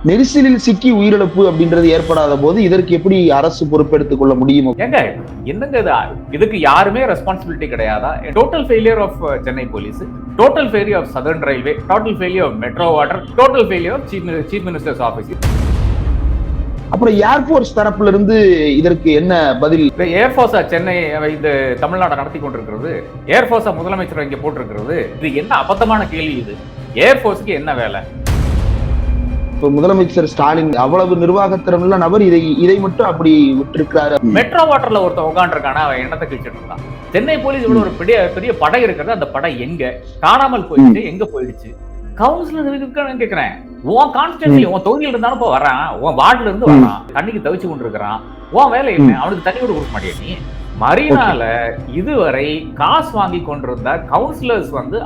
நெரிசலில் சிக்கி உயிரிழப்பு அப்படின்றது ஏற்படாத போது இதற்கு எப்படி அரசு பொறுப்பெடுத்துக் கொள்ள முடியும்? ஏங்க என்னங்க இதுக்கு யாருமே ரெஸ்பான்சிபிலிட்டி கிடையாதா? Total failure of Chennai police, total failure of southern railway, total failure of metro water, total failure of chief minister's office. அப்புறம் ஏர்போர்ஸ் தரப்புல இருந்து இதற்கு என்ன பதில்? ஏர்போர்ஸா சென்னை இந்த தமிழ்நாடு நடத்தி கொண்டிருக்கிறது, ஏர்போர்ஸா முதலமைச்சர் இங்க போட்டிருக்கிறது. இது என்ன அபத்தமான கேள்வி இது? ஏர்போர்ஸ்க்கு என்ன வேலை? முதலமைச்சர் ஸ்டாலின் அவ்வளவு நிர்வாகத்திறன் உள்ள நபர் இதை மட்டும் அப்படி விட்டிருக்கிறாரு. மெட்ரோ வாட்டர்ல ஒருத்தன் உட்காந்துருக்கானா, அவன் எண்ணத்தை கிழிச்சிட்டு இருக்கான். சென்னை போலீஸ் இவ்வளவு ஒரு பெரிய படை இருக்கிறது, அந்த படை எங்க காணாமல் போயிடுச்சு, எங்க போயிடுச்சு? கவுன்சிலர் இருக்கான்னு கேட்கிறேன். உன் கான்ஸ்டிட்யூன்சி உன் தொகுதியில இருந்தாலும் இப்போ வர்றான், உன் வார்டுல இருந்து வர்றான், தண்ணிக்கு தவிச்சு கொண்டு இருக்கிறான். உன் வேலை என்ன? அவனுக்கு தண்ணி கூட கொடுக்க மாட்டியா நீ? மரீனால இதுவரை காசு வாங்கி கொண்டிருந்த கவுன்சிலர்ஸ் வந்து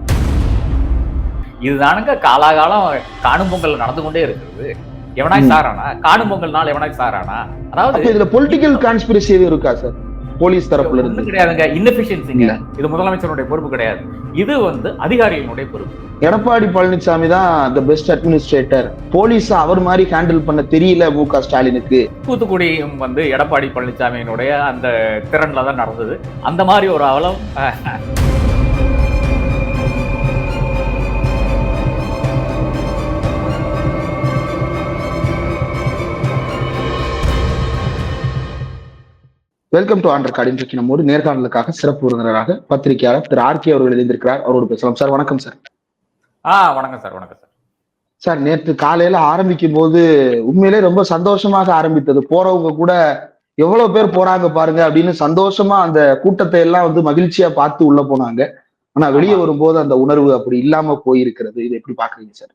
இதுதானுங்க காலாகாலம் காணும் பொங்கல் நடந்து கொண்டே இருக்கிறது. எவனாய் சாரானா? காணும் பொங்கல் நாள் எவனாய் சாரானா? அதாவது இதுல பொலிட்டிக்கல் கான்ஸ்பிரசி எதுவும் இருக்கா சார் போலீஸ் தரப்புல இருந்து? கிடையாதுங்க. இன்னெஃபிஷியன்சிங்க. இது முதலமைச்சருடைய பொறுப்பு கிடையாது, இது அதிகாரிகளுடைய பொறுப்பு. எடப்பாடி பழனிசாமி தான் தி பெஸ்ட் அட்மினிஸ்ட்ரேட்டர். போலீஸ் அவர் மாதிரி ஹேண்டில் பண்ண தெரியல மு.க. ஸ்டாலினுக்கு. தூத்துக்குடியும் எடப்பாடி பழனிசாமியினுடைய அந்த திறன்ல தான் நடந்தது. அந்த மாதிரி ஒரு அவலம் வெல்கம் டு ஆன் ரெக்கார்ட். இன்றைக்கு நம்மோடு நேர்காணலுக்காக சிறப்பு விருந்தினராக பத்திரிகையாளர் திரு ஆர்.கே. அவர்கள் எழுந்திருக்கிறார். அவரோடு பேசலாம். சார் வணக்கம் சார். வணக்கம் சார். வணக்கம் சார். சார் நேற்று காலையில ஆரம்பிக்கும் போது உண்மையிலே ரொம்ப சந்தோஷமாக ஆரம்பித்தது. போறவங்க கூட எவ்வளவு பேர் போறாங்க பாருங்க அப்படின்னு சந்தோஷமா அந்த கூட்டத்தை எல்லாம் மகிழ்ச்சியா பார்த்து உள்ள போனாங்க. ஆனா வெளியே வரும்போது அந்த உணர்வு அப்படி இல்லாம போயிருக்கிறது. இது எப்படி பாக்குறீங்க சார்?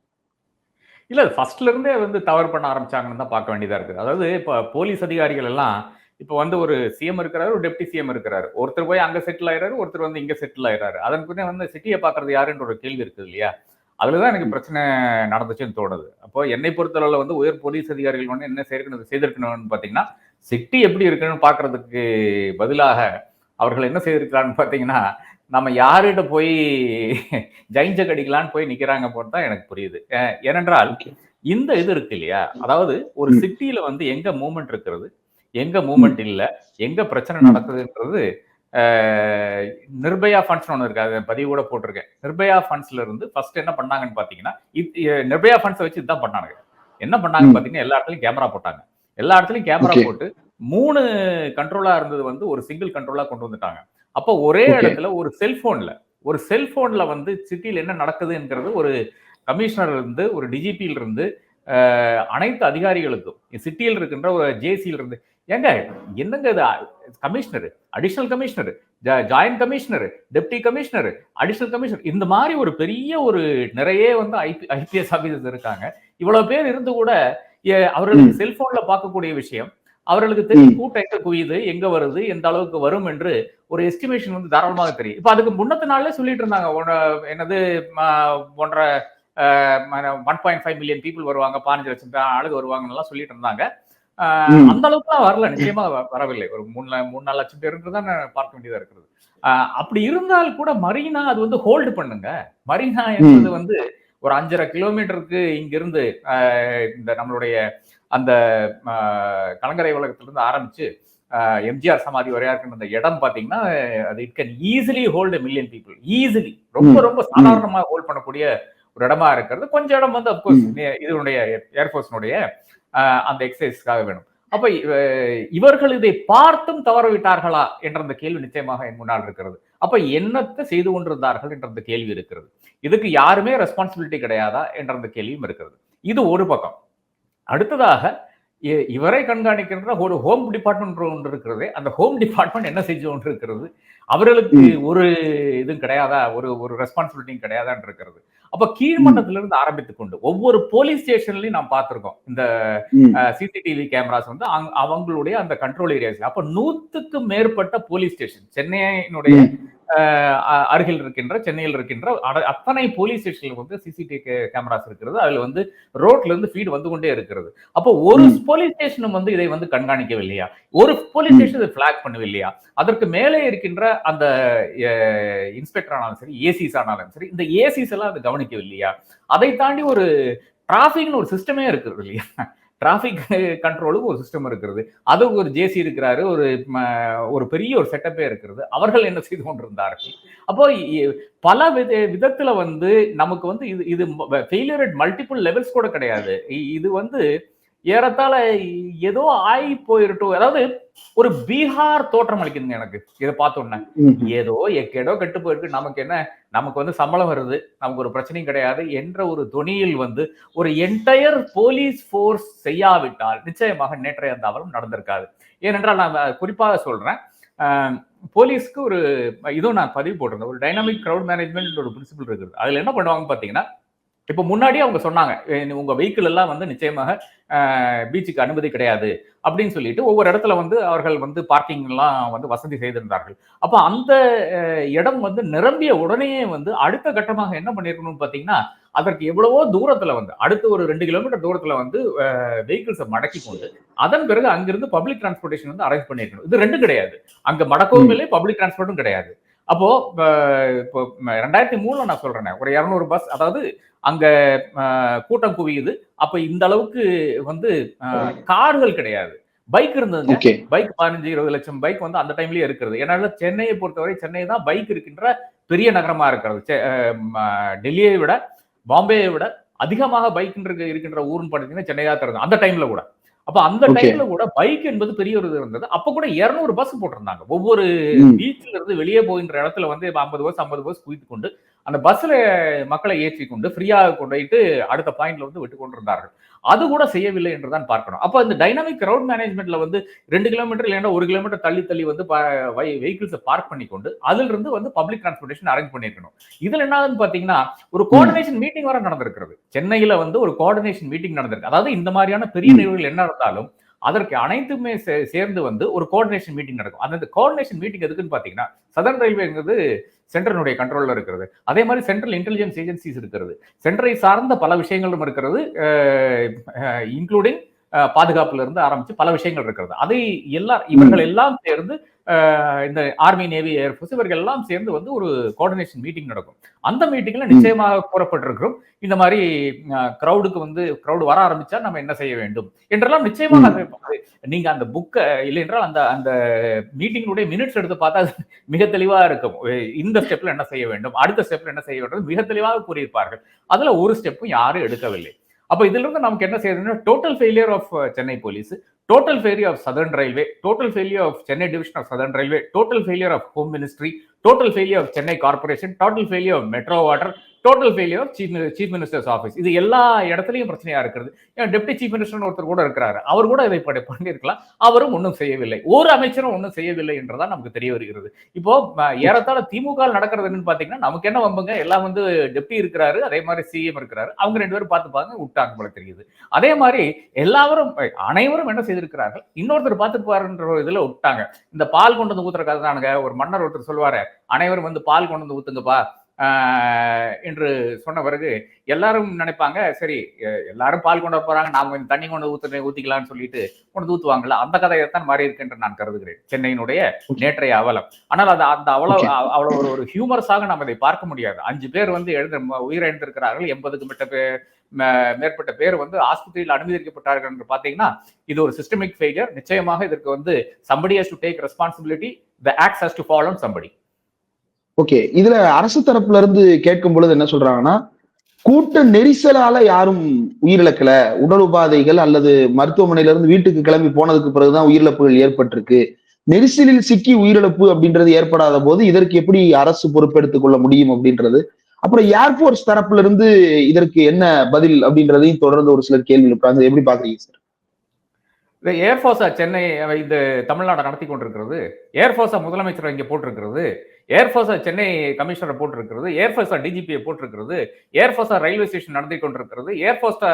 இல்ல ஃபர்ஸ்ட்ல இருந்தே தவறு பண்ண ஆரம்பிச்சாங்கன்னு தான் பார்க்க வேண்டியதா இருக்கு. அதாவது இப்ப போலீஸ் அதிகாரிகள் எல்லாம் இப்ப ஒரு சிஎம் இருக்கிறாரு, ஒரு டெப்டி சிஎம் இருக்கிறாரு. ஒருத்தர் போய் அங்க செட்டில் ஆயிடுறாரு, ஒருத்தர் இங்க செட்டில் ஆயிடுறாரு. அதன் பின்னே சிட்டியை பாக்குறது யாருன்ற ஒரு கேள்வி இருக்குது இல்லையா? அதுலதான் எனக்கு பிரச்சனை நடந்துச்சுன்னு தோணுது. அப்போ என்னை பொறுத்தளவுல உயர் போலீஸ் அதிகாரிகள் என்ன செய்திருக்கணும்னு பாத்தீங்கன்னா, சிட்டி எப்படி இருக்குன்னு பாக்குறதுக்கு பதிலாக அவர்கள் என்ன செய்திருக்கிறான்னு பாத்தீங்கன்னா, நம்ம யார்கிட்ட போய் ஜெயிஞ்ச கடிக்கலான்னு போய் நிக்கிறாங்க போட்டுதான் எனக்கு புரியுது. ஏனென்றால் இந்த இது இருக்கு இல்லையா, அதாவது ஒரு சிட்டியில எங்க மூவ்மெண்ட் இருக்கிறது, எங்க மூவ்மெண்ட் இல்ல, எங்க பிரச்சனை நடக்குதுன்றது நிர்பயா ஃபண்ட்ஸ் ஒன்று இருக்கு, அதை பதிவு கூட போட்டிருக்கேன். நிர்பயா ஃபண்ட்ஸ்ல இருந்து ஃபர்ஸ்ட் என்ன பண்ணாங்கன்னு பாத்தீங்கன்னா, நிர்பயா ஃபண்ட்ஸ் வச்சு இதுதான் பண்ணாங்க. என்ன பண்ணாங்கன்னு பாத்தீங்கன்னா, எல்லா இடத்துலயும் கேமரா போட்டாங்க. எல்லா இடத்துலயும் கேமரா போட்டு 3 கண்ட்ரோலா இருந்தது ஒரு சிங்கிள் கண்ட்ரோலா கொண்டு வந்துட்டாங்க. அப்போ ஒரே இடத்துல ஒரு செல்போன்ல சிட்டியில் என்ன நடக்குதுங்கிறது ஒரு கமிஷனர் இருந்து, ஒரு டிஜிபியில இருந்து அனைத்து அதிகாரிகளுக்கும், சிட்டியில் இருக்கின்ற ஒரு ஜேசியில இருந்து, ஏங்க என்னங்க இது? Commissioner, additional commissioner, joint commissioner, deputy commissioner, additional commissioner, இந்த மாதிரி ஒரு பெரிய நிறைய ஐபிஎஸ் ஆபீசர்ஸ் இருக்காங்க. இவ்வளவு பேர் இருந்து கூட அவர்களுக்கு செல்போன்ல பார்க்கக்கூடிய விஷயம், அவர்களுக்கு தெரியும் கூட்டம் எங்க குவியுது, எங்க வருது, எந்த அளவுக்கு வரும் என்று ஒரு எஸ்டிமேஷன் தாராளமாக தெரியும். இப்ப அதுக்கு முன்னத்த நாள்ல சொல்லிட்டு இருந்தாங்க, என்னது 1.5 மில்லியன் பீப்புள் வருவாங்க, 15 லட்சம் ஆளுங்க வருவாங்கன்னு சொல்லிட்டு இருந்தாங்க. அந்த அளவுக்கு தான் வரல, நிச்சயமா வரவில்லை. ஒரு 3-4 லட்சம் பேருக்கு தான் பார்க்க வேண்டியதா இருக்கிறது. அப்படி இருந்தால் கூட மரீனா அது ஹோல்டு பண்ணுங்க. மரீனா என்பது ஒரு 5.5 கிலோமீட்டருக்கு இங்கிருந்து இந்த நம்மளுடைய அந்த கலங்கரை உலகத்திலிருந்து ஆரம்பிச்சு எம்ஜிஆர் சமாதி வரையா இருக்கின்ற அந்த இடம் பாத்தீங்கன்னா, அது it can easily hold 1 million people. Easily, ரொம்ப சாதாரணமா ஹோல்ட் பண்ணக்கூடிய ஒரு இடமா இருக்கிறது. கொஞ்சம் இடம் அப்கோர்ஸ் இதனுடைய ஏர்போர்ஸ்னுடைய அந்த எக்ஸசைஸ்க்காக வேணும். அப்ப இவர்கள் இதை பார்த்தும் தவற விட்டார்களா என்ற அந்த கேள்வி நிச்சயமாக என் முன்னால் இருக்கிறது. அப்ப என்னத்தை செய்து கொண்டிருந்தார்கள் என்ற அந்த கேள்வி இருக்கிறது. இதுக்கு யாருமே ரெஸ்பான்சிபிலிட்டி கிடையாதா என்ற அந்த கேள்வியும் இருக்கிறது. இது ஒரு பக்கம். அடுத்ததாக இவரை கண்காணிக்கின்ற ஒரு ஹோம் டிபார்ட்மெண்ட் ஒன்று இருக்கிறது. அந்த ஹோம் டிபார்ட்மெண்ட் என்ன செஞ்சு கொண்டு இருக்கிறது? அவர்களுக்கு ஒரு இதுவும் கிடையாதா, ஒரு ரெஸ்பான்சிபிலிட்டியும் கிடையாதான் இருக்கிறது. அப்ப கீழ்மட்டத்திலிருந்து ஆரம்பித்துக் கொண்டு ஒவ்வொரு போலீஸ் ஸ்டேஷன்லயும் நாம் பார்த்திருக்கோம் இந்த சிசிடிவி கேமராஸ் அவங்களுடைய அந்த கண்ட்ரோல் ஏரியாஸ். அப்ப 100க்கும் மேற்பட்ட போலீஸ் ஸ்டேஷன் சென்னையினுடைய அருகில் இருக்கின்ற, சென்னையில் இருக்கின்ற அத்தனை போலீஸ் ஸ்டேஷன்ல சிசிடிவி கேமராஸ் இருக்கிறது. அதுல ரோட்ல இருந்து ஃபீட் வந்து கொண்டே இருக்கிறது. அப்போ ஒரு போலீஸ் ஸ்டேஷனும் இதை கண்காணிக்கவில்லையா? ஒரு போலீஸ் ஸ்டேஷன் இதை பிளாக் பண்ணவில்லையா? அதற்கு மேலே இருக்கின்ற அந்த இன்ஸ்பெக்டர் ஆனாலும் சரி, ஏசிஸ் ஆனாலும் சரி, இந்த ஏசிஸ் எல்லாம் அதை கவனிக்கவில்லையா? அதை தாண்டி ஒரு டிராஃபிக்னு ஒரு சிஸ்டமே இருக்குது இல்லையா? டிராஃபிக் கண்ட்ரோலுக்கு ஒரு சிஸ்டம் இருக்கிறது. அதுக்கு ஒரு ஜேசி இருக்கிறாரு. ஒரு பெரிய ஒரு செட்டப்பே இருக்கிறது. அவர்கள் என்ன செய்து கொண்டிருந்தார்கள்? அப்போ பல விதத்துல வந்து நமக்கு வந்து இது இது ஃபெயிலியர் அட் மல்டிபிள் லெவல்ஸ் கூட கிடையாது. இது வந்து ஏறத்தாழ ஏதோ ஆகி போயிரட்டும். அதாவது ஒரு பீகார் தோற்றம் அளிக்குதுங்க எனக்கு இதை பார்த்தோன்னே. ஏதோ எக்கேடோ கெட்டு போயிருக்கு, நமக்கு என்ன, நமக்கு வந்து சம்பளம் வருது, நமக்கு ஒரு பிரச்சனையும் கிடையாது என்ற ஒரு தொனியில் வந்து ஒரு என்டையர் போலீஸ் போர்ஸ் செய்யாவிட்டால் நிச்சயமாக நேற்றைய அந்த அவலம் நடந்திருக்காது. ஏனென்றால் நான் குறிப்பாக சொல்றேன், போலீஸ்க்கு ஒரு இதுவும் நான் பதிவு போட்டிருந்தேன், ஒரு டைனாமிக் கிரவுட் மேனேஜ்மெண்ட் ஒரு பிரின்சிபல் இருக்குது. அதுல என்ன பண்ணுவாங்க பாத்தீங்கன்னா, இப்ப முன்னாடியே அவங்க சொன்னாங்க, உங்க வெஹிக்கிள் எல்லாம் வந்து நிச்சயமாக பீச்சுக்கு அனுமதி கிடையாது அப்படின்னு சொல்லிட்டு ஒவ்வொரு இடத்துல வந்து அவர்கள் வந்து பார்க்கிங் எல்லாம் வந்து வசதி செய்திருந்தார்கள். அப்ப அந்த இடம் வந்து நிரம்பிய உடனே வந்து அடுத்த கட்டமாக என்ன பண்ணிருக்கணும்னு பாத்தீங்கன்னா, அதற்கு எவ்வளவோ தூரத்துல வந்து அடுத்து ஒரு 2 கிலோமீட்டர் தூரத்துல வந்து வெஹிக்கிள்ஸை மடக்கி கொண்டு அதன் பிறகு அங்கிருந்து பப்ளிக் டிரான்ஸ்போர்டேஷன் வந்து அரேஞ்ச் பண்ணிருக்கணும். இது 2 கிடையாது. அங்க மடக்கவும் இல்லை, பப்ளிக் டிரான்ஸ்போர்ட்டும் கிடையாது. அப்போ இப்போ 2003 நான் சொல்றேன், ஒரு 200 பஸ், அதாவது அங்க கூட்டம் குவியுது. அப்ப இந்த அளவுக்கு வந்து கார்கள் கிடையாது, பைக் இருந்ததுங்க. பைக் 15-20 லட்சம் பைக் வந்து அந்த டைம்லயே இருக்கிறது. ஏன்னா சென்னையை பொறுத்தவரை சென்னை தான் பைக் இருக்கின்ற பெரிய நகரமா இருக்கிறது. டெல்லியை விட, பாம்பேயை விட அதிகமாக பைக் இருக்கின்ற ஊர்னு பார்த்தீங்கன்னா சென்னை தான் தருது அந்த டைம்ல கூட. அப்ப அந்த டைம்ல கூட பைக் என்பது பெரிய ஒரு இது இருந்தது. அப்ப கூட 200 பஸ் போட்டிருந்தாங்க. ஒவ்வொரு பீச்ல இருந்து வெளியே போகின்ற இடத்துல வந்து 50 பஸ் குவித்து கொண்டு அந்த பஸ்ல மக்களை ஏற்றி கொண்டு ஃப்ரீயாக கொண்டு போயிட்டு அடுத்த பாயிண்ட்ல வந்து விட்டு கொண்டிருந்தார்கள். அது கூட செய்யவில்லை என்றுதான் பார்க்கணும். அப்ப இந்த டைனாமிக் கிரவுட் மேனேஜ்மெண்ட்ல வந்து 2 கிலோமீட்டர் இல்லைன்னா 1 கிலோமீட்டர் தள்ளி வந்து வெஹிக்கிள்ஸை பார்க் பண்ணி கொண்டு அதில் இருந்து வந்து பப்ளிக் டிரான்ஸ்போர்டேஷன் அரேஞ்ச் பண்ணிருக்கணும். இதுல என்னன்னு பாத்தீங்கன்னா, ஒரு கோஆர்டினேஷன் மீட்டிங் வர நடந்திருக்கிறது. சென்னையில வந்து ஒரு கோஆர்டினேஷன் மீட்டிங் நடந்திருக்கு. அதாவது இந்த மாதிரியான பெரிய நிகழ்வுகள் என்ன இருந்தாலும் அதற்கு அனைத்துமே சேர்ந்து வந்து ஒரு கோஆர்டினேஷன் மீட்டிங் நடக்கும். அந்த கோஆர்டினேஷன் மீட்டிங் எதுக்குன்னு பாத்தீங்கன்னா, சதர்ன் ரயில்வேங்கிறது சென்ட்ரனுடைய கண்ட்ரோல்ல இருக்கிறது. அதே மாதிரி சென்ட்ரல் இன்டெலிஜென்ஸ் ஏஜென்சிஸ் இருக்கிறது. சென்ட்ரை சார்ந்த பல விஷயங்களும் இருக்கிறது, இன்க்ளூடிங் பாதுகாப்புல இருந்து ஆரம்பிச்சு பல விஷயங்கள் இருக்கிறது. அதை இவர்கள் எல்லாம் சேர்ந்து இந்த ஆர்மி, நேவி, ஏர்ஃபோர்ஸ் இவர்கள் எல்லாம் சேர்ந்து வந்து ஒரு கோஆர்டினேஷன் மீட்டிங் நடக்கும். அந்த மீட்டிங்ல நிச்சயமாக கூறப்பட்டிருக்கிறோம், இந்த மாதிரி கிரௌடு வர ஆரம்பிச்சா நம்ம என்ன செய்ய வேண்டும் என்றெல்லாம் நிச்சயமாக. நீங்க அந்த புக்கை இல்லை என்றால் அந்த மீட்டிங்களுடைய மினிட்ஸ் எடுத்து பார்த்தா மிக தெளிவா இருக்கும். இந்த ஸ்டெப்ல என்ன செய்ய வேண்டும், அடுத்த ஸ்டெப்ல என்ன செய்ய வேண்டும் மிக தெளிவாக கூறியிருப்பார்கள். அதுல ஒரு ஸ்டெப்பும் யாரும் எடுக்கவில்லை. அப்ப இதுல இருந்து நமக்கு என்ன செய்யறதுன்னா, total failure of Chennai police, total failure of Southern Railway, total failure of Chennai Division of Southern Railway, total failure of Home Ministry, total failure of Chennai Corporation, total failure of Metro Water, total failure of chief minister's office. இது எல்லா இடத்துலையும் பிரச்சனையா இருக்கிறது. Deputy chief minister ஒருத்தர் கூட இருக்கிறாரு, அவர் கூட இதை பண்ணியிருக்கலாம், அவரும் ஒன்றும் செய்யவில்லை, ஒரு அமைச்சரும் ஒன்றும் செய்யவில்லை என்றதான் நமக்கு தெரிய வருகிறது. இப்போ ஏறத்தாழ திமுக நடக்கிறது என்னன்னு பாத்தீங்கன்னா, நமக்கு என்ன வம்புங்க, எல்லாம் வந்து டெப்டி இருக்கிறாரு, அதே மாதிரி சிஎம் இருக்கிறாரு, அவங்க 2 பேரும் பார்த்துப்பாங்க விட்டாங்க போல தெரியுது. அதே மாதிரி அனைவரும் என்ன செய்திருக்கிறார்கள், இன்னொருத்தர் பார்த்துப்பாருன்ற இதுல விட்டாங்க. இந்த பால் கொண்டு வந்து ஊத்துற கதை தானுங்க. ஒரு மன்னர் ஒருத்தர் சொல்லுவாரு, அனைவரும் வந்து பால் கொண்டு வந்து ஊத்துங்கப்பா என்று சொன்ன பிறகு எல்லாரும் நினைப்பாங்க, சரி எல்லாரும் பால் கொண்டு போறாங்க, நாம கொஞ்சம் தண்ணி கொண்டு ஊத்திக்கலாம்னு சொல்லிட்டு கொண்டு ஊத்துவாங்கல்ல, அந்த கதையைத்தான் மாறி இருக்கு என்று நான் கருதுகிறேன் சென்னையினுடைய நேற்றைய அவலம். ஆனால் அது அந்த அவ்வளவு ஒரு ஹியூமரஸாக நாம் இதை பார்க்க முடியாது. 5 பேர் வந்து உயிரிழந்திருக்கிறார்கள், 80க்கு மேற்பட்ட பேர் வந்து ஆஸ்பத்திரியில் அனுமதிக்கப்பட்டார்கள் என்று பாத்தீங்கன்னா, இது ஒரு சிஸ்டமிக் ஃபெயிலியர். நிச்சயமாக இதற்கு வந்து somebody has to take responsibility, the axe has to fall on somebody. Okay, இதுல அரசு தரப்புல இருந்து கேட்கும் பொழுது என்ன சொல்றாங்கன்னா, கூட்ட நெரிசலால யாரும் உயிரிழக்கல, உடல் உபாதைகள் அல்லது மருத்துவமனையில இருந்து வீட்டுக்கு கிளம்பி போனதுக்கு பிறகுதான் உயிரிழப்புகள் ஏற்பட்டிருக்கு, நெரிசலில் சிக்கி உயிரிழப்பு அப்படின்றது ஏற்படாத போது இதற்கு எப்படி அரசு பொறுப்பெடுத்துக் கொள்ள முடியும் அப்படின்றது. அப்புறம் ஏர்போர்ஸ் தரப்புல இருந்து இதற்கு என்ன பதில் அப்படின்றதையும் தொடர்ந்து ஒரு சிலர் கேள்வி எழுப்புறாங்க. எப்படி பாக்குறீங்க சார்? ஏர்போர்ஸா சென்னை இந்த தமிழ்நாடு நடத்தி கொண்டிருக்கிறது, ஏர்போர்ஸா முதலமைச்சர் இங்க போட்டிருக்கிறது, ஏர்போர்ஸா சென்னை கமிஷனர் போட்டிருக்கிறது, ஏர்போர்ஸா டிஜிபியை போட்டிருக்கிறது, ஏர்போர்ஸா ரயில்வே ஸ்டேஷன் நடத்தி கொண்டிருக்கிறது, ஏர்போர்ஸா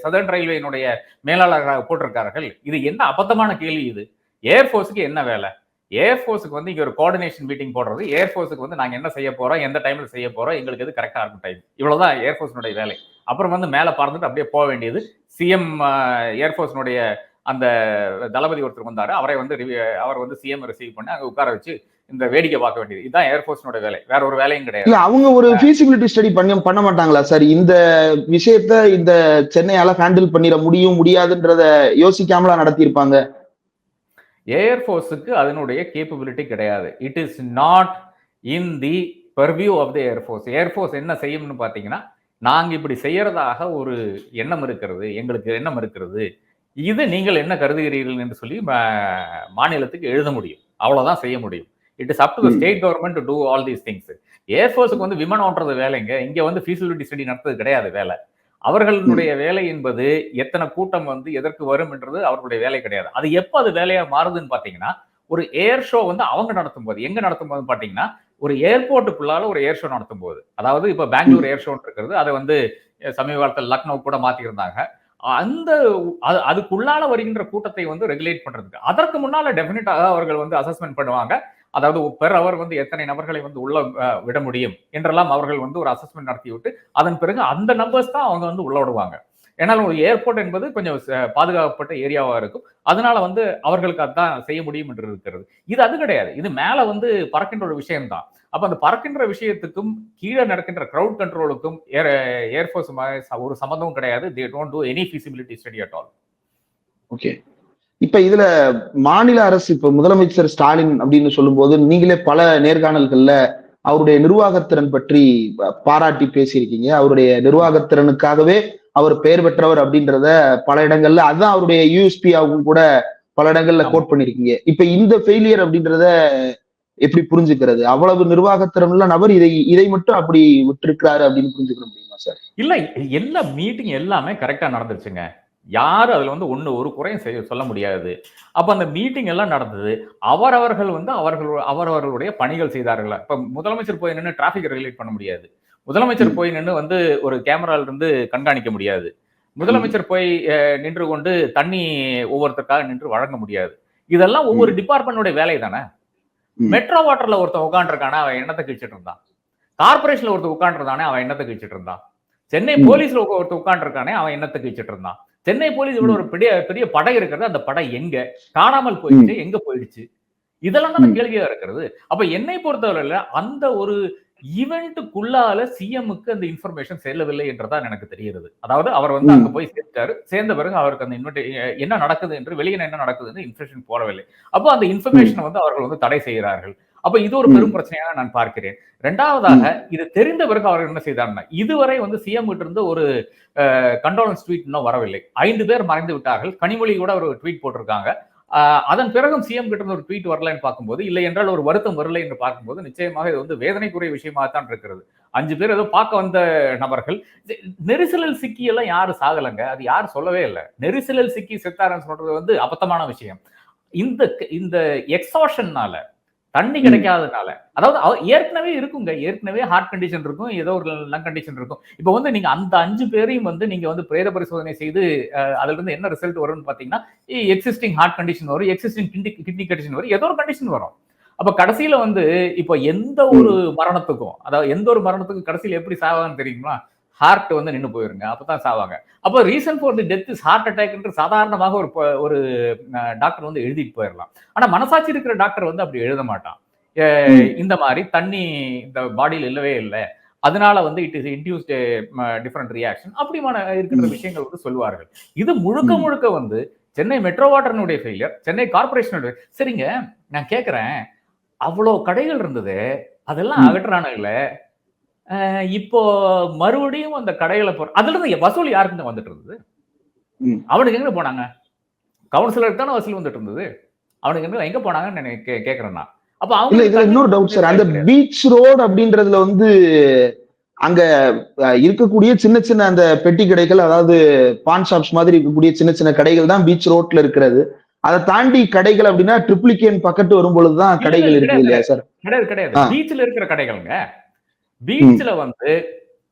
சதர்ன் ரயில்வேனுடைய மேலாளராக போட்டிருக்கார்கள். இது என்ன அபத்தமான கேள்வி இது? ஏர்போர்ஸுக்கு என்ன வேலை? ஏர்போர்ஸுக்கு வந்து இங்க ஒரு கோஆர்டினேஷன் மீட்டிங் போடுறது, ஏர்போர்ஸுக்கு வந்து நாங்க என்ன செய்ய போறோம், எந்த டைம்ல செய்ய போறோம், எங்களுக்கு எது கரெக்டா இருக்கும் டைம், இவ்வளவுதான் ஏர்போர்ஸினுடைய வேலை. அப்புறம் வந்து மேல பறந்துட்டு அப்படியே போக வேண்டியது. சிஎம் ஏர்போர்ஸினுடைய அந்த தளபதி ஒருத்தர் வந்தாரு, அவர் வந்து சிஎம் ரிசீவ் பண்ணி அங்க உட்கார வச்சு இந்த வேடிக்கை பார்க்க வேண்டியது. இதுதான் ஏர்ஃபோர்ஸோட வேலை. வேற ஒரு வேலையும் கிடையாது. இல்ல அவங்க ஒரு feasibility ஸ்டடி பண்ண மாட்டாங்களா சார்? இந்த விஷயத்த இந்த சென்னையால ஹேண்டில் பண்ணிட முடியும் முடியாதுன்றத யோசிக்காமலா நடத்தியிருப்பாங்க? ஏர்ஃபோர்ஸுக்கு அதனுடைய கேப்பபிலிட்டி கிடையாது. It is not in the purview of the air force. Air force என்ன செய்யும்னு பார்த்தீங்கன்னா, நாங்க இப்படி செய்யறதாக ஒரு எண்ணம் இருக்கிறது, எங்களுக்கு எண்ணம் இருக்கிறது. இது நீங்கள் என்ன கருதுகிறீர்கள் என்று சொல்லி மாநிலத்துக்கு எழுத முடியும். அவ்வளவுதான் செய்ய முடியும். It is up to the state government to do all these things. ஏர்ஃபோர்ஸுக்கு வந்து விமன் ஓட்டுறது வேலைங்க. இங்க வந்து feasibility ஸ்டடி நடத்துறது கிடையாது வேலை. அவர்களுடைய வேலை என்பது எத்தனை கூட்டம் வந்து எதற்கு வரும் என்றது அவர்களுடைய வேலை கிடையாது. அது எப்ப அது வேலையா மாறுதுன்னு பாத்தீங்கன்னா, ஒரு ஏர் ஷோ வந்து அவங்க நடத்தும் போது, எங்க நடத்தும் போது பாத்தீங்கன்னா, ஒரு ஏர்போர்ட்டுக்குள்ளால ஒரு ஏர் ஷோ நடத்தும் போது, அதாவது இப்ப பெங்களூர் ஏர் ஷோன்னு இருக்கிறது, அதை வந்து சமீப காலத்தில் லக்னோ கூட மாத்தி இருந்தாங்க. அந்த அதுக்குள்ளால வருகின்ற கூட்டத்தை வந்து ரெகுலேட் பண்றதுக்கு, அதற்கு முன்னால டெஃபினட்டாக அவர்கள் வந்து அசஸ்மெண்ட் பண்ணுவாங்க. அதாவது பெர் அவர் வந்து எத்தனை நபர்களை வந்து உள்ள விட முடியும் என்றெல்லாம் அவர்கள் வந்து ஒரு அசஸ்மெண்ட் நடத்தி விட்டு அதன் பிறகு அந்த நம்பர்ஸ் தான் அவங்க வந்து உள்ள விடுவாங்க. ஏன்னா ஒரு ஏர்போர்ட் என்பது கொஞ்சம் பாதுகாக்கப்பட்ட ஏரியாவா இருக்கும். அதனால வந்து அவர்களுக்கு அதான் செய்ய முடியும் என்று இருக்கிறது. இது அது கிடையாது. இது மேல வந்து பறக்கின்ற ஒரு விஷயம் தான். அப்ப அந்த பறக்கின்ற விஷயத்துக்கும் கீழே நடக்கின்ற கிரவுட் கண்ட்ரோலுக்கும் ஏர்ஃபோர்ஸ் ஒரு சம்பந்தமும் கிடையாது. They don't do any feasibility study at all. Okay. இப்ப இதுல மாநில அரசு, இப்ப முதலமைச்சர் ஸ்டாலின் அப்படின்னு சொல்லும்போது நீங்களே பல நேர்காணல்கள்ல அவருடைய நிர்வாகத்திறன் பற்றி பாராட்டி பேசியிருக்கீங்க. அவருடைய நிர்வாகத்திறனுக்காகவே அவர் பெயர் பெற்றவர் அப்படின்றத பல இடங்கள்ல, அதுதான் அவருடைய யூஎஸ்பியாவும் கூட பல இடங்கள்ல கோட் பண்ணிருக்கீங்க. இப்ப இந்த ஃபெயிலியர் அப்படின்றத எப்படி புரிஞ்சுக்கிறது? அவ்வளவு நிர்வாகத்திறன் உள்ள நபர் இதை மட்டும் அப்படி விட்டிருக்கிறாரு அப்படின்னு புரிஞ்சுக்க முடியுமா சார்? இல்ல, எல்லா மீட்டிங் எல்லாமே கரெக்டா நடந்துருச்சுங்க. யாரும் அதுல வந்து ஒரு குறையும் சொல்ல முடியாது. அப்ப அந்த மீட்டிங் எல்லாம் நடந்தது. அவரவர்கள் வந்து அவரவர்களுடைய பணிகள் செய்தார்கள். இப்ப முதலமைச்சர் போய் நின்று டிராபிக் ரெகுலேட் பண்ண முடியாது. முதலமைச்சர் போய் நின்று வந்து ஒரு கேமரால இருந்து கண்காணிக்க முடியாது. முதலமைச்சர் போய் நின்று கொண்டு தண்ணி ஒவ்வொருத்தருக்காக நின்று வழங்க முடியாது. இதெல்லாம் ஒவ்வொரு டிபார்ட்மெண்டோட வேலை தானே. மெட்ரோ வாட்டர்ல ஒருத்தன் உட்காந்துருக்கானே, அவன் எண்ணத்தை கிழிச்சிட்டு இருந்தான். கார்பரேஷன்ல ஒருத்தர் உட்காந்துருந்தானே, அவன் எண்ணத்தை கிழிச்சிட்டு இருந்தான். சென்னை போலீஸ்ல ஒருத்தர் உட்காந்துருக்கானே, அவன் எண்ணத்தை கிழிச்சிட்டு இருந்தான். சென்னை போலீஸ் இவ்வளவு ஒரு பெரிய பெரிய படை இருக்கிறது. அந்த படை எங்க காணாமல் போயிடுச்சு, எங்க போயிடுச்சு? இதெல்லாம் தான் கேள்வியா இருக்கிறது. அப்ப என்னை பொறுத்தவரையில அந்த ஒரு ஈவெண்ட்டுக்குள்ளால சிஎம்முக்கு அந்த இன்ஃபர்மேஷன் செல்லவில்லை என்றுதான் எனக்கு தெரிகிறது. அதாவது அவர் வந்து அங்க போய் சேர்ந்தாரு. சேர்ந்த பிறகு அவருக்கு அந்த என்ன நடக்குது என்று, வெளியே என்ன நடக்குதுன்னு இன்ஃபர்மேஷன் போடவில்லை. அப்போ அந்த இன்ஃபர்மேஷனை வந்து அவர்கள் வந்து தடை செய்கிறார்கள். அப்ப இது ஒரு பெரும் பிரச்சனையாக நான் பார்க்கிறேன். இரண்டாவதாக, இது தெரிந்த பிறகு அவர் என்ன செய்தார்னா, இதுவரை வந்து சிஎம் கிட்ட இருந்து ஒரு கண்டோலன்ஸ் ட்வீட் இன்னும் வரவில்லை. 5 பேர் மறைந்து விட்டார்கள். கனிமொழி கூட ஒரு ட்வீட் போட்டிருக்காங்க. அதன் பிறகும் சிஎம் கிட்ட இருந்து ஒரு ட்வீட் வரலன்னு பார்க்கும்போது, இல்லை என்றால் ஒரு வருத்தம் வரலை என்று பார்க்கும்போது, நிச்சயமாக இது வந்து வேதனைக்குரிய விஷயமாகத்தான் இருக்கிறது. 5 பேர் ஏதோ பார்க்க வந்த நபர்கள் நெரிசலில் சிக்கி எல்லாம் யாரும் சாகலைங்க. அது யாரும் சொல்லவே இல்லை. நெரிசலில் சிக்கி செத்தாருன்னு சொல்றது வந்து அபத்தமான விஷயம். இந்த எக்ஸாஷன்னால, தண்ணி கிடைக்காதனால, அதாவது ஏற்கனவே இருக்குங்க, ஏற்கனவே ஹார்ட் கண்டிஷன் இருக்கும், ஏதோ ஒரு லங் கண்டிஷன் இருக்கும். இப்ப வந்து நீங்க அந்த 5 பேரையும் வந்து நீங்க வந்து பிரேத பரிசோதனை செய்து அதுல இருந்து என்ன ரிசல்ட் வரும்னு பாத்தீங்கன்னா, எக்ஸிஸ்டிங் ஹார்ட் கண்டிஷன் வரும், எக்ஸிஸ்டிங் கிட்னி கண்டிஷன் வரும், ஏதோ ஒரு கண்டிஷன் வரும். அப்ப கடைசியில வந்து இப்ப எந்த ஒரு மரணத்துக்கும், அதாவது எந்த ஒரு மரணத்துக்கும் கடைசியில எப்படி சாவாங்கன்னு தெரியுமா? ஹார்ட் வந்து நின்று போயிருங்க, அப்பதான் சாவாங்க. அப்ப reason for the death is heart attack என்று சாதாரணமாக ஒரு டாக்டர் வந்து எழுதிட்டு போயிடலாம். ஆனா மனசாட்சி இருக்கிற டாக்டர் வந்து அப்படி எழுத மாட்டான். இந்த மாதிரி தண்ணி இந்த பாடியில் இல்லவே இல்லை, அதனால வந்து it is induced different reaction, அப்படிமான இருக்கிற விஷயங்கள் வந்து சொல்லுவார்கள். இது முழுக்க முழுக்க வந்து சென்னை மெட்ரோ வாட்டர்னுடைய ஃபெயிலியர், சென்னை கார்பரேஷனுடைய. சரிங்க, நான் கேட்கிறேன், அவ்வளோ கடைகள் இருந்தது, அதெல்லாம் அகற்றானுங்களே, இப்போ மறுபடியும் அந்த கடைகளை அதுல இருந்து வசூல் யாருக்கு வந்துட்டு இருந்தது? அவனுக்கு எங்க போனாங்க? கவுன்சிலருக்கு தானே வசூல் வந்துட்டு இருந்தது. அவனுக்கு எங்க போனாங்கன்னு கேக்குறேன் நான். அப்ப அவங்க இன்னொரு டவுட் சார், அந்த பீச் ரோடு அப்படின்றதுல வந்து அங்க இருக்கக்கூடிய சின்ன சின்ன அந்த பெட்டி கடைகள், அதாவது பான் ஷாப்ஸ் மாதிரி இருக்கக்கூடிய சின்ன சின்ன கடைகள் தான் பீச் ரோட்ல இருக்கிறது. அதை தாண்டி கடைகள் அப்படின்னா ட்ரிப்ளிகேன் பக்கத்து வரும்பொழுதுதான் கடைகள் இருக்குது இல்லையா சார்? கிடையாது. பீச்ல இருக்கிற கடைகள்ங்க. பீச்ல வந்து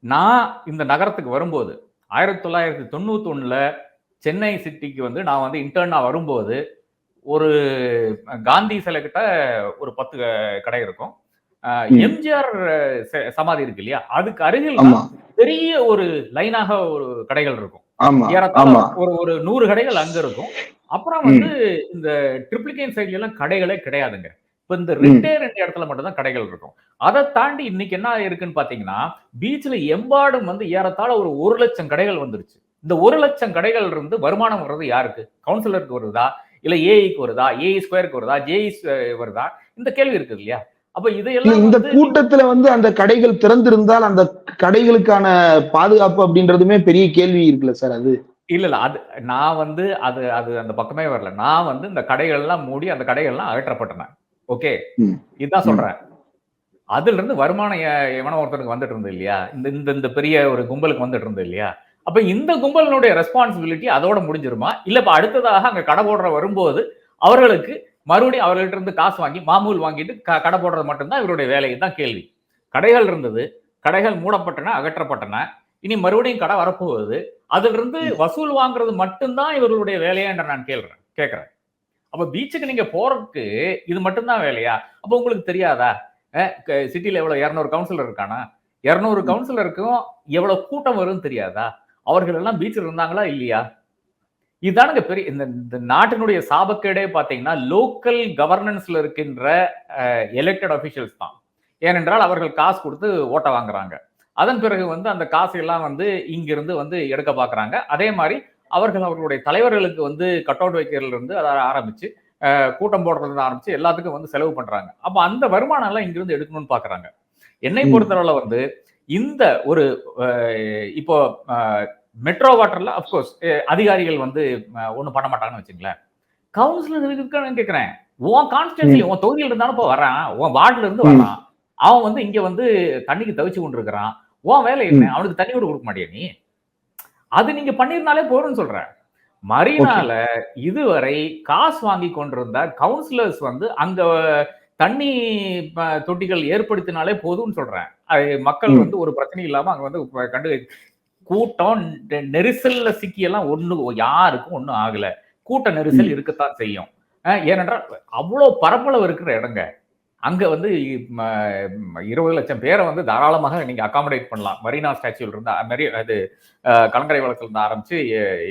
நான் இந்த நகரத்துக்கு வரும்போது 1991ல சென்னை சிட்டிக்கு வந்து நான் வந்து இன்டர்னா வரும்போது, ஒரு காந்தி சிலை கிட்ட ஒரு 10 கடை இருக்கும். எம்ஜிஆர் சமாதி இருக்கு இல்லையா, அதுக்கு அருகில் பெரிய ஒரு லைனாக ஒரு கடைகள் இருக்கும். ஒரு 100 கடைகள் அங்க இருக்கும். அப்புறம் வந்து இந்த ட்ரிப்ளிகேன் சைட்ல எல்லாம் கடைகளே கிடையாதுங்க. இப்ப இந்த ரெண்டே இடத்துல மட்டும் தான் கடைகள் இருக்கும். அதை தாண்டி இன்னைக்கு என்ன இருக்குன்னு பாத்தீங்கன்னா, பீச்ல எம்பாடும் வந்து ஏறத்தாழ ஒரு 1,00,000 கடைகள் வந்துருச்சு. இந்த 1,00,000 கடைகள் இருந்து வருமானம் வர்றது யாருக்கு? கவுன்சிலருக்கு வருதா? இல்ல ஏஇக்கு வருதா? ஏஇ ஸ்கொயருக்கு வருதா? ஜேஇ வருதா? இந்த கேள்வி இருக்கு இல்லையா? அப்ப இதையெல்லாம் இந்த வந்து கூட்டத்துல வந்து அந்த கடைகள் திறந்திருந்தால் அந்த கடைகளுக்கான பாதுகாப்பு அப்படின்றதுமே பெரிய கேள்வி இருக்குல்ல சார் அது. இல்ல. அது நான் வந்து அது அது அந்த பக்கமே வரல. நான் வந்து இந்த கடைகள்லாம் மூடி அந்த கடைகள்லாம் அகற்றப்பட்டன. ஓகே. ம். இதான் ம். சொல்றேன். அதிலிருந்து வருமானம் எவனோ ஒருத்தனுக்கு வந்துட்டு இருந்தது இல்லையா? இந்த இந்த இந்த பெரிய ஒரு கும்பலுக்கு வந்துட்டு இருந்தது இல்லையா? அப்ப இந்த கும்பலினுடைய ரெஸ்பான்சிபிலிட்டி அதோட முடிஞ்சிருமா? இல்ல இப்ப அடுத்ததாக அங்க கடை போடுற வரும்போது, அவர்களுக்கு மறுபடியும் அவர்கள்ட்ட இருந்து காசு வாங்கி, மாமூல் வாங்கிட்டு கடை போடுறது மட்டும் தான் இவருடைய வேலை. இதுதான் கேள்வி. கடைகள் இருந்தது. கடைகள் மூடப்பட்டன, அகற்றப்பட்டன. இனி மறுபடியும் கடை வரப்போகுது. அதிலிருந்து வசூல் வாங்குறது மட்டும் தான் இவர்களுடைய வேலையா என்று நான் கேட்கிறேன். அப்ப பீச்சுக்கு நீங்க போறதுக்கு இது மட்டும் தான் வேலையா? அப்ப உங்களுக்கு தெரியாதா? சிட்டில எவ்வளவு 200 கவுன்சிலர் இருக்கானா? 200 கவுன்சிலருக்கும் எவ்வளவு கூட்டம் வரும்னு தெரியாதா? அவர்கள் எல்லாம் பீச்சில் இருந்தாங்களா இல்லையா? இதுதானுங்க பெரிய இந்த இந்த நாட்டினுடைய சாபக்கேடே பாத்தீங்கன்னா, லோக்கல் கவர்னன்ஸ்ல இருக்கின்ற எலெக்டட் அபிஷியல்ஸ் தான். ஏனென்றால் அவர்கள் காசு கொடுத்து ஓட்ட வாங்குறாங்க. அதன் பிறகு வந்து அந்த காசு எல்லாம் வந்து இங்கிருந்து வந்து எடுக்க பாக்குறாங்க. அதே மாதிரி அவர்கள் அவர்களுடைய தலைவர்களுக்கு வந்து கட் அவுட் வைக்கிறதுல இருந்து அதை ஆரம்பிச்சு கூட்டம் போடுறதுல இருந்து ஆரம்பிச்சு எல்லாத்துக்கும் வந்து செலவு பண்றாங்க. அப்ப அந்த வருமானம் எல்லாம் இங்கிருந்து எடுக்கணும்னு பாக்குறாங்க. என்னை பொறுத்தளவுல வந்து இந்த ஒரு இப்போ மெட்ரோ வாட்டர்ல அப்கோர்ஸ் அதிகாரிகள் வந்து ஒண்ணும் பண்ண மாட்டாங்கன்னு வச்சுங்களேன். கவுன்சிலர் இருக்கான்னு கேட்கிறேன். உன் கான்ஸ்டிடன்சி உன் தொகுதியில் இருந்தாலும் இப்போ வரான், உன் வார்டுல இருந்து வரான். அவன் வந்து இங்க வந்து தண்ணிக்கு தவிச்சு கொண்டு இருக்கிறான். உன் வேலை என்ன? அவனுக்கு தண்ணி கூட கொடுக்க மாட்டியா நீ? அது நீங்க பண்ணிருந்தாலே போறேன்னு சொல்றேன். மரீனால இதுவரை காசு வாங்கி கொண்டிருந்த கவுன்சிலர்ஸ் வந்து அங்க தண்ணி தொட்டிகள் ஏற்படுத்தினாலே போதும்னு சொல்றேன். மக்கள் வந்து ஒரு பிரச்சனை இல்லாம அங்க வந்து கண்டு கூட்டம் நெரிசல்ல சிக்கி எல்லாம் யாருக்கும் ஒண்ணும் ஆகல. கூட்ட நெரிசல் இருக்கத்தான் செய்யும். ஏனென்றால் அவ்வளவு பரப்பளவு இருக்கிற இடங்க. அங்க வந்து 20 லட்சம் பேரை வந்து தாராளமாக நீங்க அகாமடேட் பண்ணலாம். மரீனா ஸ்டாச்சுல இருந்து அது கலங்கரை வளத்துல இருந்து ஆரம்பிச்சு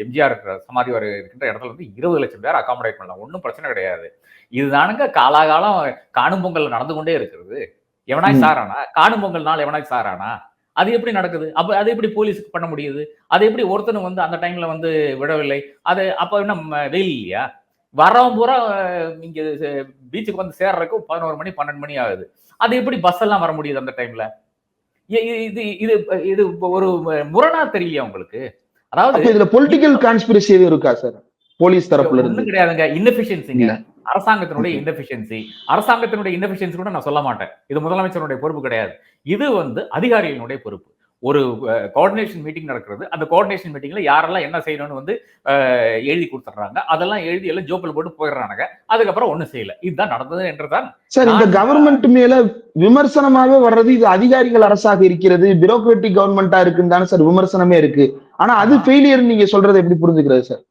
எம்ஜிஆர் சமாதி வரை இருக்கின்ற இடத்துல வந்து 20 லட்சம் பேர் அகாமடேட் பண்ணலாம். ஒன்றும் பிரச்சனை கிடையாது. இதுதானுங்க காலாகாலம் காணும் பொங்கல் நடந்து கொண்டே இருக்கிறது. எவனாய் சாரானா? காணும் பொங்கல் நாள் எவனாய் சாரானா? அது எப்படி நடக்குது? அப்ப அது எப்படி போலீஸுக்கு பண்ண முடியுது? அது எப்படி ஒருத்தனும் வந்து அந்த டைம்ல வந்து விடவில்லை? அது அப்ப என்ன வெயில் இல்லையா? வரவன் பூரா இங்க பீச்சுக்கு வந்து சேர்றதுக்கு 11 மணி 12 மணி ஆகுது. அது எப்படி பஸ் எல்லாம் வர முடியுது அந்த டைம்ல? இது இது இது ஒரு முரணா தெரியலையா உங்களுக்கு? அதாவது இதுல பொலிட்டிக்கல் கான்ஸ்பிரசி எதுவும் இருக்கா சார்? போலீஸ் தரப்புல இருந்து ஒண்ணும் கிடையாதுங்க. இன்னெஃபிஷியன்சிங்க. அரசாங்கத்தினுடைய இன்னெஃபிஷியன்சி. அரசாங்கத்தினுடைய இன்னெஃபிஷியன்சி கூட நான் சொல்ல மாட்டேன். இது முதலமைச்சருடைய பொறுப்பு கிடையாது. இது வந்து அதிகாரிகளுடைய பொறுப்பு. ஒரு கோஆர்டினேஷன் மீட்டிங் நடக்கிறது. அந்த கோஆர்டினேஷன் மீட்டிங்ல யாரெல்லாம் என்ன செய்யணும்னு வந்து எழுதி கொடுத்துறாங்க. அதெல்லாம் எழுதி எல்லாம் ஜோப்பில் போட்டு போயிடுறானுங்க. அதுக்கப்புறம் ஒண்ணும் செய்யல. இதுதான் நடந்தது என்றுதான். சார் இந்த கவர்மெண்ட் மேல விமர்சனமாவே வர்றது இது அதிகாரிகள் அரசாக இருக்கிறது, பியூரோக்ராட்டிக் கவர்மெண்டா இருக்குன்னு தானே சார் விமர்சனமே இருக்கு. ஆனா அது ஃபெயிலியர் நீங்க சொல்றதை எப்படி புரிஞ்சுக்கிறது சார்?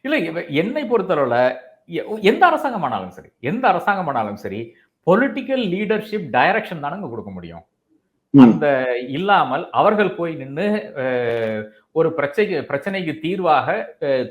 இல்ல என்னை பொறுத்தளவுல எந்த அரசாங்கமானாலும் சரி, எந்த அரசாங்கமானாலும் சரி, பொலிட்டிக்கல் லீடர்ஷிப் டைரக்ஷன் தானங்க கொடுக்க முடியும். அந்த இல்லாமல் அவர்கள் போய் நின்று ஒரு பிரச்சனைக்கு தீர்வாக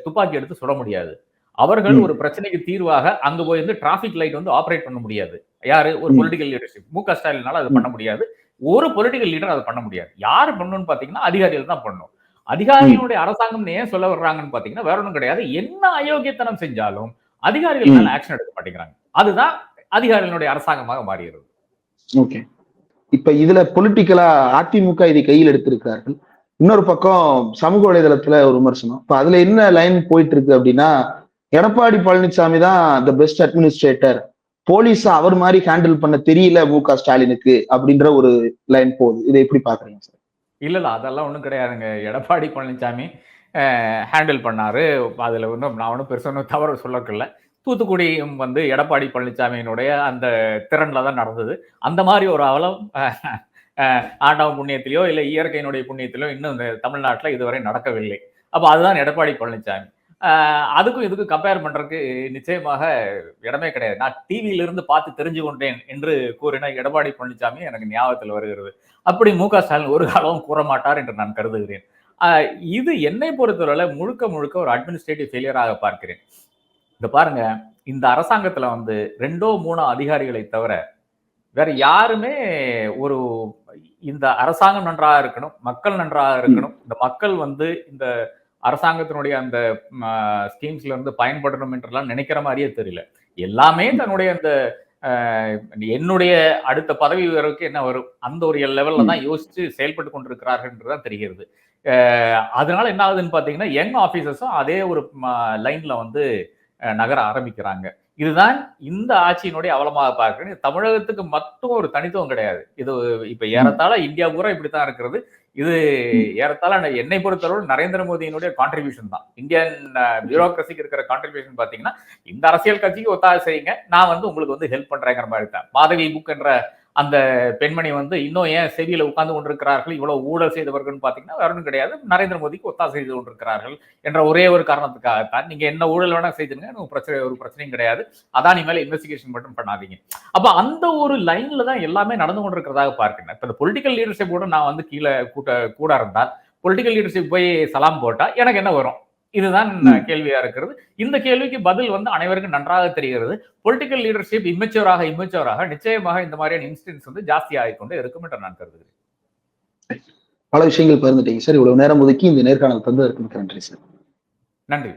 துப்பாக்கி எடுத்து சுட முடியாது. அவர்கள் ஒரு பிரச்சனைக்கு தீர்வாக அங்க போய் வந்து டிராபிக் லைட் வந்து ஆபரேட் பண்ண முடியாது. யாரு? ஒரு பொலிட்டிக்கல் லீடர்ஷிப். மு.க. ஸ்டாலினால அது பண்ண முடியாது. ஒரு பொலிட்டிக்கல் லீடர் அதை பண்ண முடியாது. யாரு பண்ணணும்னு பாத்தீங்கன்னா அதிகாரிகள் தான் பண்ணணும். அதிகாரிகளுடைய அரசாங்கம் ஏன் சொல்ல வர்றாங்கன்னு பாத்தீங்கன்னா வேற ஒன்றும் கிடையாது. என்ன அயோக்கியத்தனம் செஞ்சாலும் அதிகாரிகள் மேல ஆக்ஷன் எடுக்க மாட்டேங்கிறாங்க. அதுதான் அதிகாரிகளுடைய அரசாங்கமாக மாறுகிறது. ஓகே. இப்ப இதுல பொலிட்டிக்கலா அதிமுக இதை கையில் எடுத்திருக்கிறார்கள். இன்னொரு பக்கம் சமூக வலைதளத்துல ஒரு விமர்சனம். இப்ப அதுல என்ன லைன் போயிட்டு இருக்கு அப்படின்னா, எடப்பாடி பழனிசாமி தான் த பெஸ்ட் அட்மினிஸ்ட்ரேட்டர், போலீஸ் அவர் மாதிரி ஹேண்டில் பண்ண தெரியல மு.க. ஸ்டாலினுக்கு அப்படின்ற ஒரு லைன் போகுது. இதை எப்படி பாக்குறீங்க சார்? இல்ல அதெல்லாம் ஒண்ணும் கிடையாதுங்க. எடப்பாடி பழனிசாமி ஹேண்டில் பண்ணாரு. அதுல ஒன்றும் நான் ஒன்றும் பெருசா ஒன்றும் தவறு சொல்லல. தூத்துக்குடியும் வந்து எடப்பாடி பழனிசாமியினுடைய அந்த திறன்ல தான் நடந்தது. அந்த மாதிரி ஒரு அவலம் ஆண்டவன் புண்ணியத்திலயோ இல்ல இயற்கையினுடைய புண்ணியத்திலோ இன்னும் இந்த தமிழ்நாட்டுல இதுவரை நடக்கவில்லை. அப்ப அதுதான் எடப்பாடி பழனிசாமி. அதுக்கும் இதுக்கும் கம்பேர் பண்றதுக்கு நிச்சயமாக இடமே கிடையாது. நான் டிவியில இருந்து பார்த்து தெரிஞ்சு கொண்டேன் என்று கூறின எடப்பாடி பழனிசாமி எனக்கு ஞாபகத்தில் வருகிறது. அப்படி மு.க. ஸ்டாலின் ஒரு காலமும் கூற மாட்டார் என்று நான் கருதுகிறேன். இது என்னை பொறுத்தவரை முழுக்க முழுக்க ஒரு அட்மினிஸ்ட்ரேட்டிவ் ஃபெயிலியராக பார்க்கிறேன். இந்த பாருங்க, இந்த அரசாங்கத்துல வந்து 2ஓ 3ஓ அதிகாரிகளை தவிர வேற யாருமே ஒரு இந்த அரசாங்கம் நன்றாக இருக்கணும், மக்கள் நன்றாக ம். இருக்கணும். இந்த மக்கள் வந்து இந்த அரசாங்கத்தினுடைய அந்த ஸ்கீம்ஸ்ல இருந்து பயன்படணும் என்றெல்லாம் நினைக்கிற மாரியே தெரியல. எல்லாமே ம். தன்னுடைய அந்த அ என்னுடைய அடுத்த பதவி உயர்வுக்கு என்ன வரும்? அந்த ஒரு லெவல்ல ம். தான் யோசிச்சு செயல்பட்டுக் கொண்டிருக்கிறார்கள் என்று தான் தெரிகிறது. அதனால என்ன ஆகுதுன்னு பார்த்தீங்கன்னா, யங் ஆஃபீசர்ஸும் அதே ஒரு லைன்ல வந்து நகர ஆரம்பிக்கிறாங்க. இதுதான் இந்த ஆட்சியினுடைய அவலமாக பார்க்கிறேன். இது தமிழகத்துக்கு மட்டும் ஒரு தனித்துவம் கிடையாது. இது இப்ப ம். ஏறத்தாழ இந்தியா பூரா இப்படித்தான் இருக்கிறது. இது ம். ஏறத்தாழ என்னை பொறுத்தளவு நரேந்திர மோடியினுடைய கான்ட்ரிபியூஷன் தான். Indian okay. பியூரோகிரசிக்கு இருக்கிற கான்ட்ரிபியூஷன் பார்த்தீங்கன்னா, இந்த அரசியல் கட்சிக்கு ஒத்தாசை செய்யுங்க. நான் வந்து உங்களுக்கு வந்து ஹெல்ப் பண்றேங்கிற மாரி தான். மாதவி புக் என்ற அந்த பெண்மணி வந்து இன்னும் ஏன் செவியில உட்கார்ந்து கொண்டிருக்கிறார்கள், இவ்வளவு ஊழல் செய்தவர்கள்னு பார்த்தீங்கன்னா, வேற ஒண்ணும் கிடையாது. நரேந்திர மோடிக்கு ஒத்தாசை செய்து கொண்டிருக்கிறார்கள் என்ற ஒரே ஒரு காரணத்துக்காகத்தான். நீங்க என்ன ஊழல் வேணா செய்துங்க. எனக்கு ஒரு பிரச்சனையும் கிடையாது. அதானி மேல இன்வெஸ்டிகேஷன் மட்டும் பண்ணாதீங்க. அப்ப அந்த ஒரு லைன்ல தான் எல்லாமே நடந்து கொண்டிருக்கிறதாக பார்க்கிறேன். இப்ப இந்த பொலிட்டிக்கல் லீடர்ஷிப் கூட நான் வந்து கீழ கூட இருந்தால், பொலிட்டிக்கல் லீடர்ஷிப் போய் சலாம் போட்டா எனக்கு என்ன வரும்? இதுதான் ம். கேள்வியா இருக்கிறது. இந்த கேள்விக்கு பதில் வந்து அனைவருக்கும் நன்றாக தெரிகிறது. பொலிட்டிக்கல் லீடர்ஷிப் இம்மெச்சூராக நிச்சயமாக இந்த மாதிரியான இன்சிடென்ட்ஸ் வந்து ஜாஸ்தி ஆகிக் கொண்டே இருக்கும் என்று நான் கருதுகிறேன். பல விஷயங்கள் பகிர்ந்துட்டீங்க சார். இவ்வளவு நேரம் ஒதுக்கி இந்த நேர்காணல் தந்ததற்கு மிக்க நன்றி சார். நன்றி.